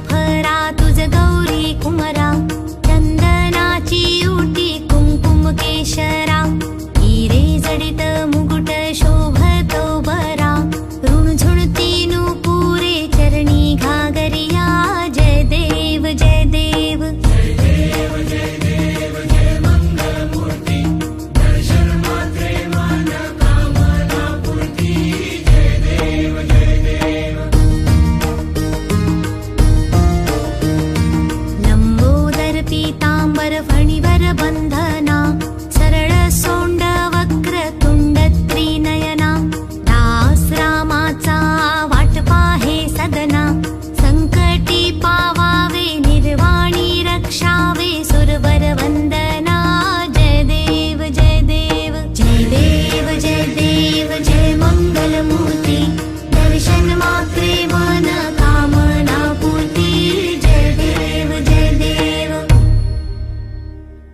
फरा तुझ गौरी कुमरा, चंदनाची उटी कुंकुम केशरा, हिरे जडित मुकुट शोभतो बरा, ऋणझुणती नुपुरे चरणी घागरिया, जय देव जय देव जय देव जय देव जय मंगल मूर्ती, दर्शन मात्रे मन कामना पूर्ती, जय देव जय देव। लंबोदर पीतांबर